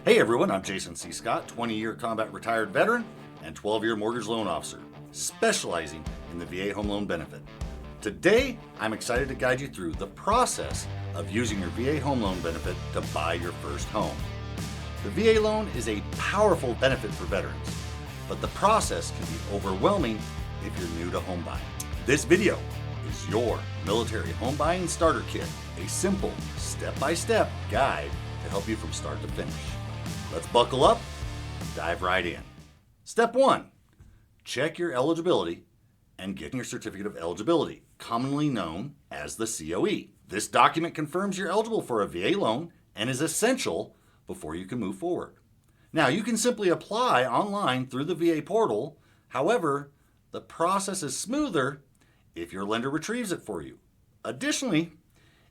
Hey everyone, I'm Jason C. Scott, 20-year combat retired veteran and 12-year mortgage loan officer, specializing in the VA home loan benefit. Today, I'm excited to guide you through the process of using your VA home loan benefit to buy your first home. The VA loan is a powerful benefit for veterans, but the process can be overwhelming if you're new to home buying. This video is your military home buying starter kit, a simple step-by-step guide to help you from start to finish. Let's buckle up and dive right in. Step 1, check your eligibility and get your certificate of eligibility, commonly known as the COE. This document confirms you're eligible for a VA loan and is essential before you can move forward. Now, you can simply apply online through the VA portal. However, the process is smoother if your lender retrieves it for you. Additionally,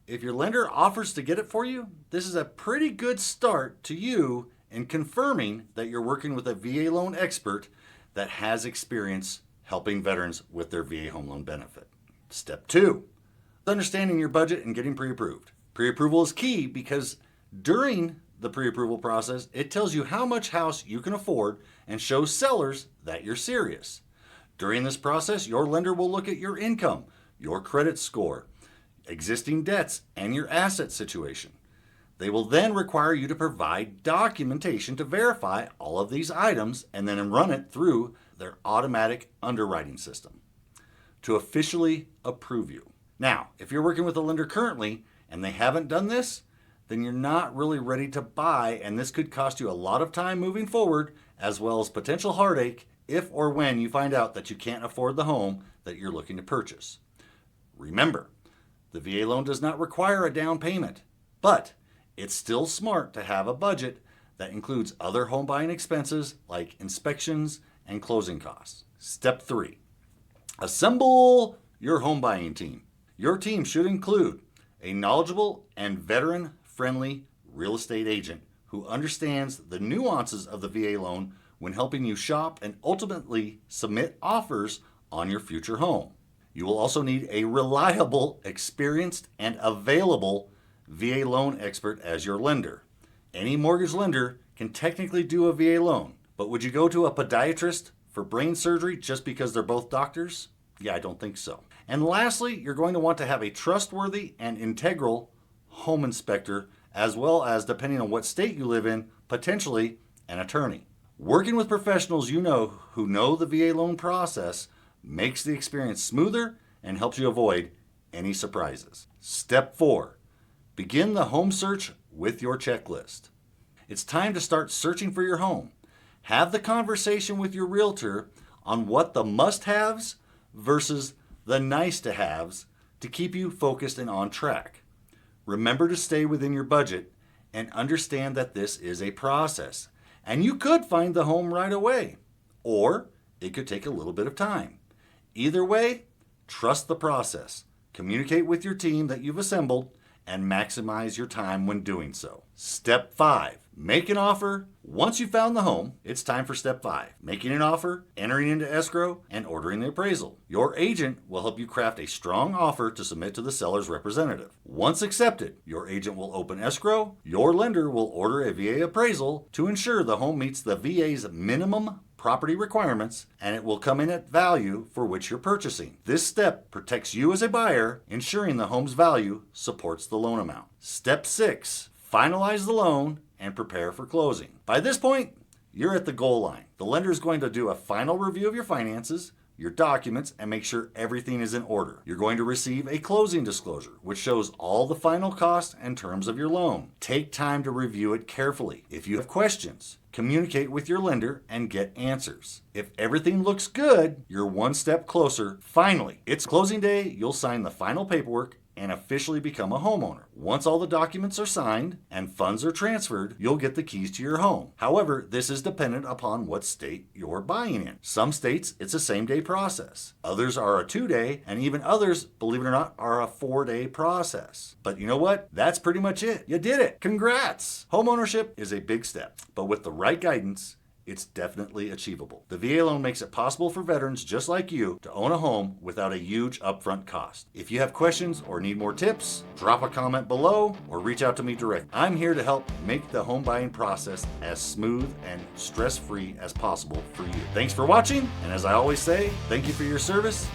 if your lender offers to get it for you, this is a pretty good start to you in confirming that you're working with a VA loan expert that has experience helping veterans with their VA home loan benefit. Step 2, understanding your budget and getting pre-approved. Pre-approval is key because during the pre-approval process, it tells you how much house you can afford and shows sellers that you're serious. During this process, your lender will look at your income, your credit score, existing debts, and your asset situation. They will then require you to provide documentation to verify all of these items and then run it through their automatic underwriting system to officially approve you. Now, if you're working with a lender currently and they haven't done this, then you're not really ready to buy, and this could cost you a lot of time moving forward, as well as potential heartache if or when you find out that you can't afford the home that you're looking to purchase. Remember, the VA loan does not require a down payment, but it's still smart to have a budget that includes other home buying expenses like inspections and closing costs. Step 3, assemble your home buying team. Your team should include a knowledgeable and veteran-friendly real estate agent who understands the nuances of the VA loan when helping you shop and ultimately submit offers on your future home. You will also need a reliable, experienced, and available VA loan expert as your lender. Any mortgage lender can technically do a VA loan, but would you go to a podiatrist for brain surgery just because they're both doctors? Yeah, I don't think so. And lastly, you're going to want to have a trustworthy and integral home inspector, as well as, depending on what state you live in, potentially an attorney. Working with professionals you know who know the VA loan process makes the experience smoother and helps you avoid any surprises. Step 4, begin the home search with your checklist. It's time to start searching for your home. Have the conversation with your realtor on what the must-haves versus the nice-to-haves to keep you focused and on track. Remember to stay within your budget and understand that this is a process, and you could find the home right away, or it could take a little bit of time. Either way, trust the process. Communicate with your team that you've assembled and maximize your time when doing so. Step 5, make an offer. Once you've found the home, it's time for step 5, making an offer, entering into escrow, and ordering the appraisal. Your agent will help you craft a strong offer to submit to the seller's representative. Once accepted, your agent will open escrow. Your lender will order a VA appraisal to ensure the home meets the VA's minimum property requirements, and it will come in at value for which you're purchasing. This step protects you as a buyer, ensuring the home's value supports the loan amount. Step 6, finalize the loan and prepare for closing. By this point, you're at the goal line. The lender is going to do a final review of your finances, your documents, and make sure everything is in order. You're going to receive a closing disclosure, which shows all the final costs and terms of your loan. Take time to review it carefully. If you have questions, communicate with your lender and get answers. If everything looks good, you're one step closer. Finally, it's closing day. You'll sign the final paperwork and officially become a homeowner. Once all the documents are signed and funds are transferred, you'll get the keys to your home. However, this is dependent upon what state you're buying in. Some states, it's a same-day process. Others are a 2-day, and even others, believe it or not, are a 4-day process. But you know what? That's pretty much it. You did it. Congrats! Homeownership is a big step, but with the right guidance it's definitely achievable. The VA loan makes it possible for veterans just like you to own a home without a huge upfront cost. If you have questions or need more tips, drop a comment below or reach out to me directly. I'm here to help make the home buying process as smooth and stress-free as possible for you. Thanks for watching, and as I always say, thank you for your service.